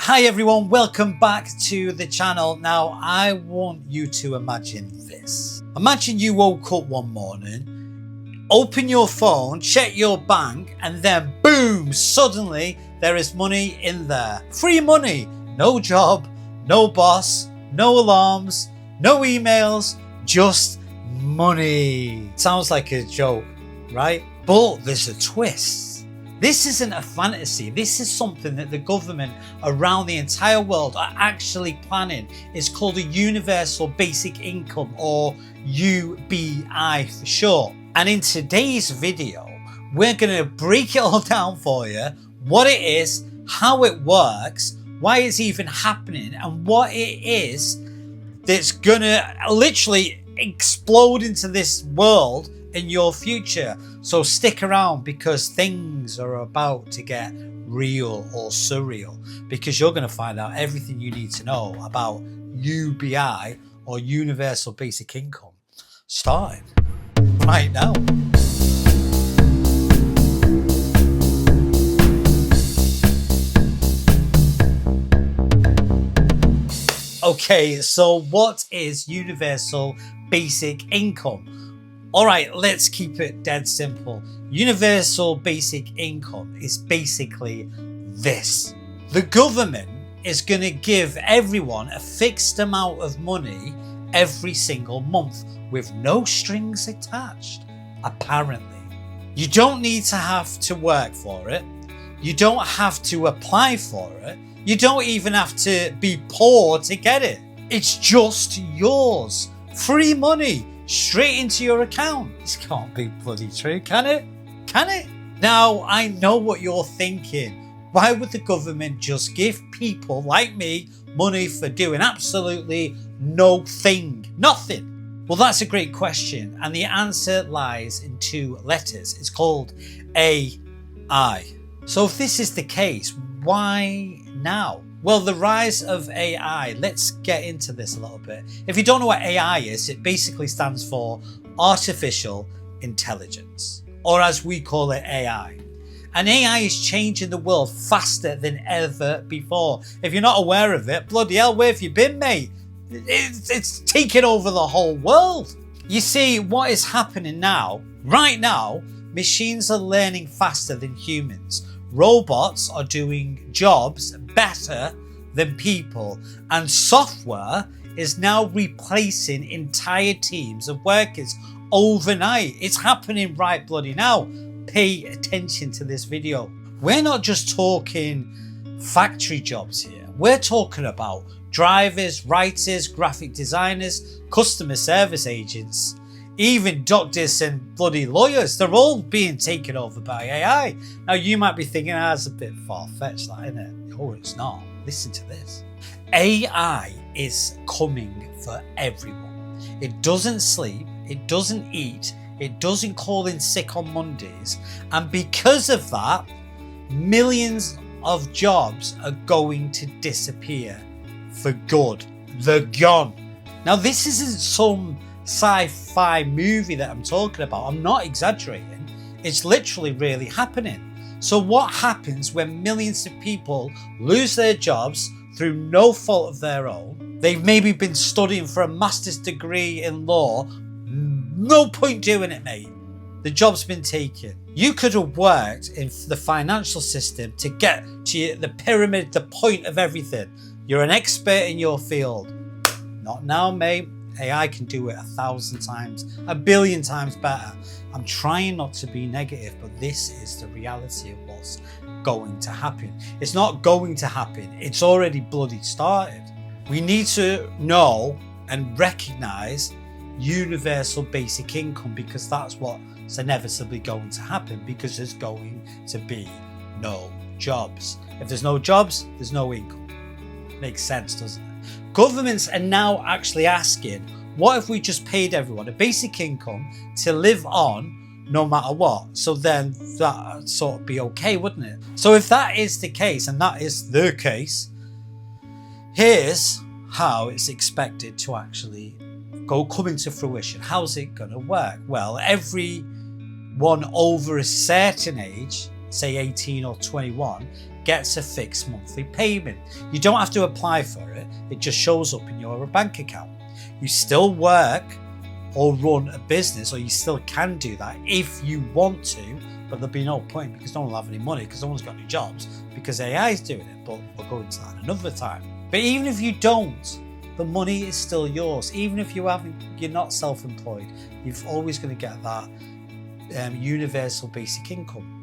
Hi everyone, welcome back to the channel. Now I want you to imagine this. Imagine you woke up one morning, open your phone, check your bank, and then boom, suddenly there is money in there. Free money, no job, no boss, no alarms, no emails, just money. Sounds like a joke, right? But there's a twist. This isn't a fantasy. This is something that the government around the entire world are actually planning. It's called a Universal Basic Income, or UBI for short. And in today's video, we're going to break it all down for you, what it is, how it works, why it's even happening, and what it is that's going to literally explode into this world in your future. So stick around, because things are about to get real or surreal, because you're going to find out everything you need to know about UBI, or Universal Basic Income, starting right now. Okay, so what is Universal Basic Income? All right, let's keep it dead simple. Universal Basic Income is basically this. The government is going to give everyone a fixed amount of money every single month with no strings attached, apparently. You don't need to have to work for it. You don't have to apply for it. You don't even have to be poor to get it. It's just yours. Free money. Straight into your account. This can't be bloody true, can it? Can it? Now, I know what you're thinking. Why would the government just give people like me money for doing absolutely nothing? Well, that's a great question. And the answer lies in two letters. It's called AI. So if this is the case, why now? Well, the rise of AI, let's get into this a little bit. If you don't know what AI is, it basically stands for Artificial Intelligence, or as we call it, AI. And AI is changing the world faster than ever before. If you're not aware of it, bloody hell, where have you been, mate? It's taken over the whole world. You see, what is happening now, right now, machines are learning faster than humans. Robots are doing jobs better than people, and software is now replacing entire teams of workers overnight. It's happening right bloody now. Pay attention to this video. We're not just talking factory jobs here. We're talking about drivers, writers, graphic designers, customer service agents, even doctors and bloody lawyers. They're all being taken over by AI. Now you might be thinking, that's a bit far-fetched, that, isn't it? Oh, it's not. Listen to this. AI is coming for everyone. It doesn't sleep, it doesn't eat, it doesn't call in sick on Mondays. And because of that, millions of jobs are going to disappear for good. They're gone. Now this isn't some sci-fi movie that I'm talking about. I'm not exaggerating. It's literally really happening. So what happens when millions of people lose their jobs through no fault of their own? They've maybe been studying for a master's degree in law. No point doing it, mate. The job's been taken. You could have worked in the financial system to get to the pyramid, the point of everything. You're an expert in your field. Not now, mate. AI can do it 1,000 times, 1 billion times better. I'm trying not to be negative, but this is the reality of what's going to happen. It's not going to happen. It's already bloody started. We need to know and recognize Universal Basic Income, because that's what's inevitably going to happen, because there's going to be no jobs. If there's no jobs, there's no income. Makes sense, doesn't it? Governments are now actually asking, what if we just paid everyone a basic income to live on no matter what? So then that sort of be okay, wouldn't it? So if that is the case, and that is the case, here's how it's expected to actually come into fruition. How's it going to work? Well, everyone over a certain age, say 18 or 21, gets a fixed monthly payment. You don't have to apply for it. It just shows up in your bank account. You still work or run a business, or you still can do that if you want to, but there'll be no point because no one will have any money because no one's got any jobs because AI is doing it. But we'll go into that another time. But even if you don't, the money is still yours. Even if you're not self-employed, you're always going to get that universal basic income.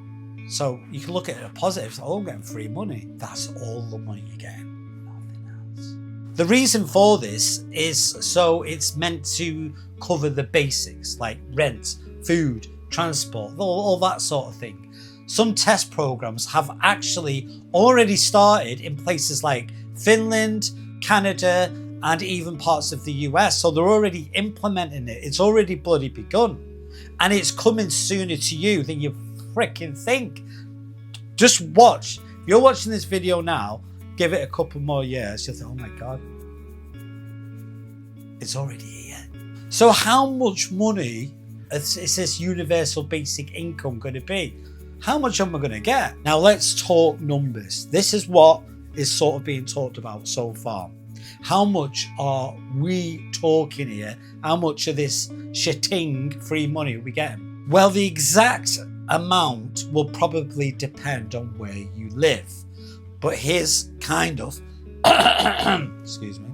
So you can look at it as a positive. Oh, I'm getting free money. That's all the money you're getting. Nothing else. The reason for this is so it's meant to cover the basics like rent, food, transport, all that sort of thing. Some test programs have actually already started in places like Finland, Canada, and even parts of the US. So they're already implementing it. It's already bloody begun. And it's coming sooner to you than you freaking think. Just watch. If you're watching this video now, give it a couple more years. You'll think, oh my God, it's already here. So how much money is this universal basic income going to be? How much am I going to get? Now let's talk numbers. This is what is sort of being talked about so far. How much are we talking here? How much of this shitting free money are we getting? Well, the exact amount will probably depend on where you live. But here's kind of, excuse me,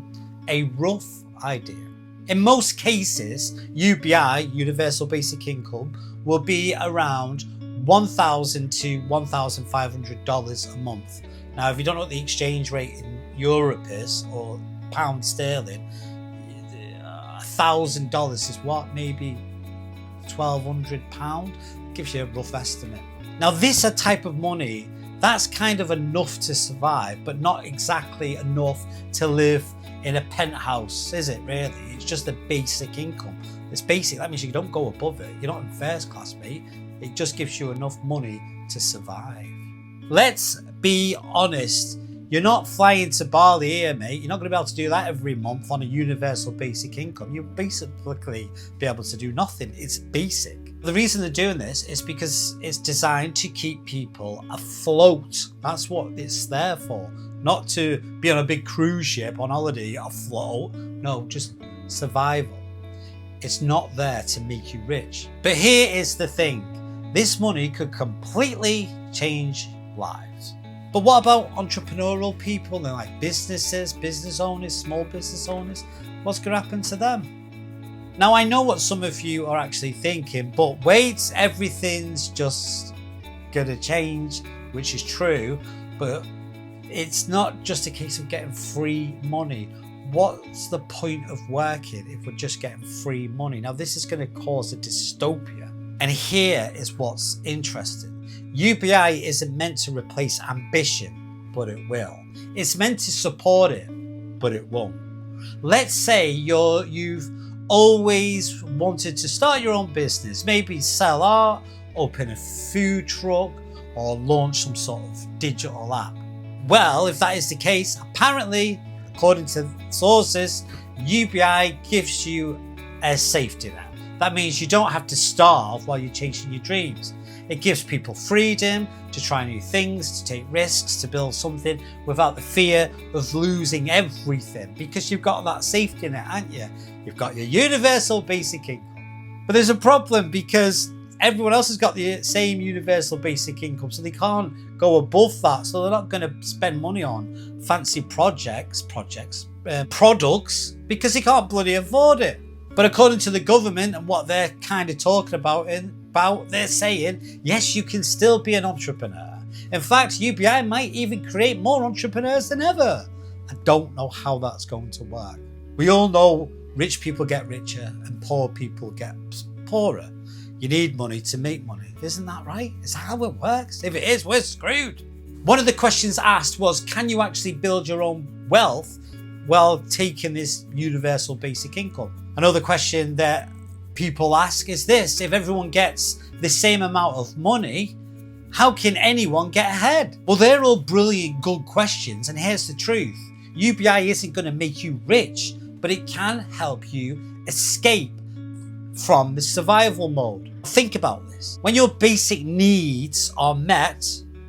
a rough idea. In most cases, UBI, Universal Basic Income, will be around $1,000 to $1,500 a month. Now, if you don't know what the exchange rate in Europe is, or pound sterling, $1,000 is what? Maybe £1,200? Gives you a rough estimate. Now, this a type of money that's kind of enough to survive, but not exactly enough to live in a penthouse, is it really? It's just a basic income. It's basic, that means you don't go above it. You're not in first class, mate. It just gives you enough money to survive. Let's be honest. You're not flying to Bali here, mate. You're not going to be able to do that every month on a universal basic income. You'll basically be able to do nothing. It's basic. The reason they're doing this is because it's designed to keep people afloat. That's what it's there for. Not to be on a big cruise ship on holiday afloat. No, just survival. It's not there to make you rich. But here is the thing. This money could completely change lives. But what about entrepreneurial people and like businesses, business owners, small business owners? What's going to happen to them? Now, I know what some of you are actually thinking, but wait, everything's just going to change, which is true, but it's not just a case of getting free money. What's the point of working if we're just getting free money? Now, this is going to cause a dystopia. And here is what's interesting. UBI isn't meant to replace ambition, but it will. It's meant to support it, but it won't. Let's say you've always wanted to start your own business, maybe sell art, open a food truck, or launch some sort of digital app. Well, if that is the case, apparently, according to sources, UBI gives you a safety net. That means you don't have to starve while you're chasing your dreams. It gives people freedom to try new things, to take risks, to build something without the fear of losing everything, because you've got that safety net, haven't you? You've got your universal basic income. But there's a problem because everyone else has got the same universal basic income, so they can't go above that. So they're not going to spend money on fancy products, because they can't bloody afford it. But according to the government and what they're kind of talking about, they're saying, yes, you can still be an entrepreneur. In fact, UBI might even create more entrepreneurs than ever. I don't know how that's going to work. We all know rich people get richer and poor people get poorer. You need money to make money. Isn't that right? Is that how it works? If it is, we're screwed. One of the questions asked was, can you actually build your own wealth while taking this universal basic income? Another question that people ask is this: if everyone gets the same amount of money, how can anyone get ahead? Well, they're all brilliant, good questions, and here's the truth. UBI isn't going to make you rich, but it can help you escape from the survival mode. Think about this. When your basic needs are met,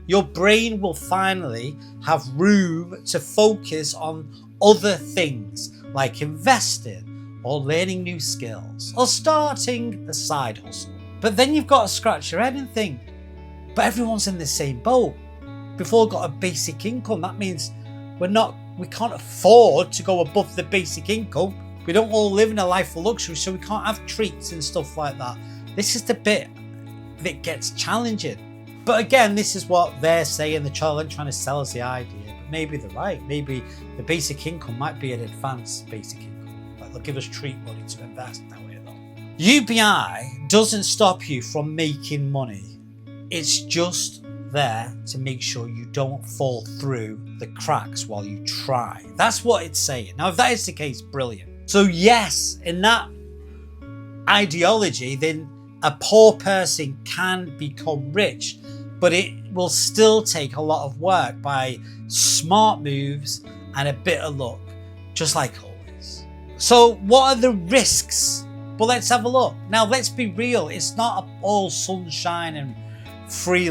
your brain will finally have room to focus on other things like investing or learning new skills or starting a side hustle. But then you've got to scratch your head and think, but everyone's in the same boat. We've all got a basic income. That means we can't afford to go above the basic income. We don't all live in a life of luxury, so we can't have treats and stuff like that. This is the bit that gets challenging. But again, this is what they're saying. They're trying to sell us the idea. But maybe they're right. Maybe the basic income might be an advanced basic income. Like they'll give us treat money to invest that way though. UBI doesn't stop you from making money. It's just there to make sure you don't fall through the cracks while you try. That's what it's saying. Now, if that is the case, brilliant. So yes, in that ideology, then a poor person can become rich, but it will still take a lot of work by smart moves and a bit of luck, just like always. So what are the risks? Well, let's have a look. Now, let's be real. It's not all sunshine and free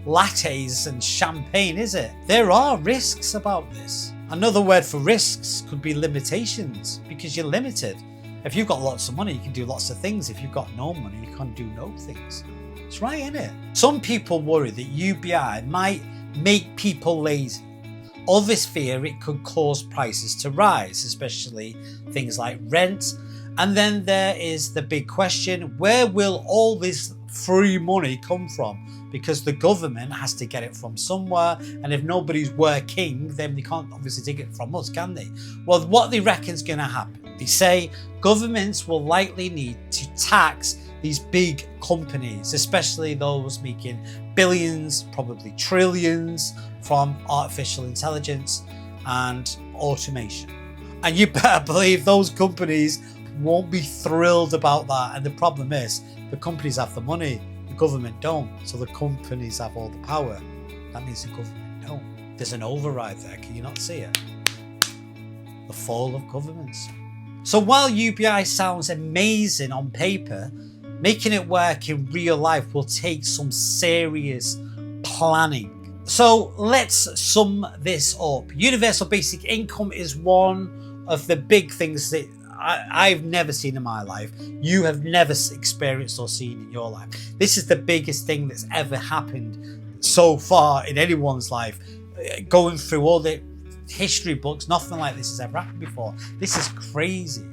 lattes and champagne, is it? There are risks about this. Another word for risks could be limitations, because you're limited. If you've got lots of money, you can do lots of things. If you've got no money, you can't do no things. It's right, isn't it? Some people worry that UBI might make people lazy. Others fear it could cause prices to rise, especially things like rent. And then there is the big question, where will all this free money come from? Because the government has to get it from somewhere, and if nobody's working, then they can't obviously take it from us, can they? Well, what they reckon is going to happen, they say governments will likely need to tax these big companies, especially those making billions, probably trillions from artificial intelligence and automation. And you better believe those companies won't be thrilled about that. And the problem is, the companies have the money, the government don't. So the companies have all the power. That means the government don't. There's an override there. Can you not see it? The fall of governments. So while UBI sounds amazing on paper, making it work in real life will take some serious planning. So let's sum this up. Universal basic income is one of the big things that I've never seen in my life. You have never experienced or seen in your life. This is the biggest thing that's ever happened so far in anyone's life. Going through all the history books, nothing like this has ever happened before. This is crazy.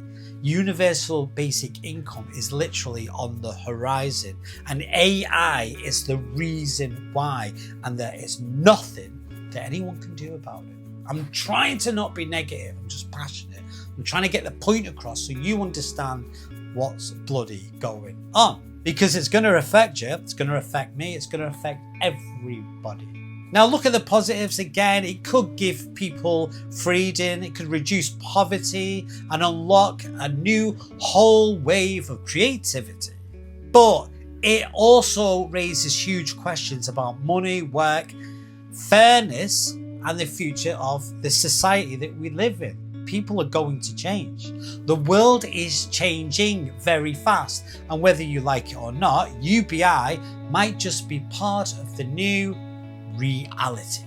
Universal basic income is literally on the horizon, and AI is the reason why, and there is nothing that anyone can do about it. I'm trying to not be negative, I'm just passionate. I'm trying to get the point across so you understand what's bloody going on, because it's going to affect you, it's going to affect me, it's going to affect everybody. Now look at the positives again. It could give people freedom, it could reduce poverty and unlock a new whole wave of creativity. But it also raises huge questions about money, work, fairness, and the future of the society that we live in. People are going to change. The world is changing very fast, and whether you like it or not, UBI might just be part of the new reality.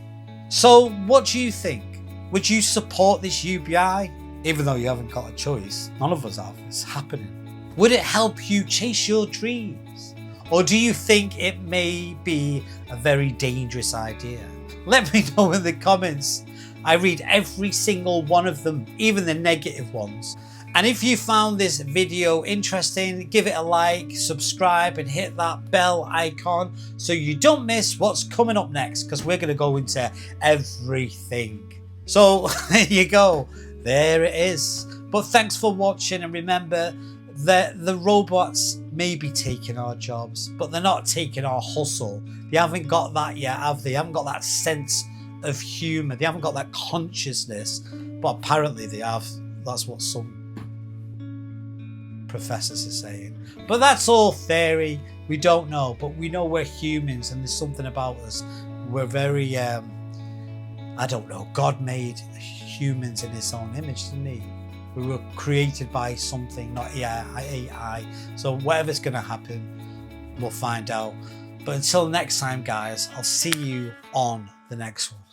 So what do you think? Would you support this UBI? Even though you haven't got a choice, none of us have, it's happening. Would it help you chase your dreams? Or do you think it may be a very dangerous idea? Let me know in the comments. I read every single one of them, even the negative ones. And if you found this video interesting, give it a like, subscribe, and hit that bell icon so you don't miss what's coming up next, because we're going to go into everything. So there you go. There it is. But thanks for watching, and remember that the robots may be taking our jobs, but they're not taking our hustle. They haven't got that yet, have they? They haven't got that sense of humour. They haven't got that consciousness, but apparently they have. That's what some professors are saying. But that's all theory. We don't know, but we know we're humans, and there's something about us. We're very, I don't know, God made humans in his own image, didn't he? We were created by something, not AI. So whatever's going to happen, we'll find out. But until next time, guys, I'll see you on the next one.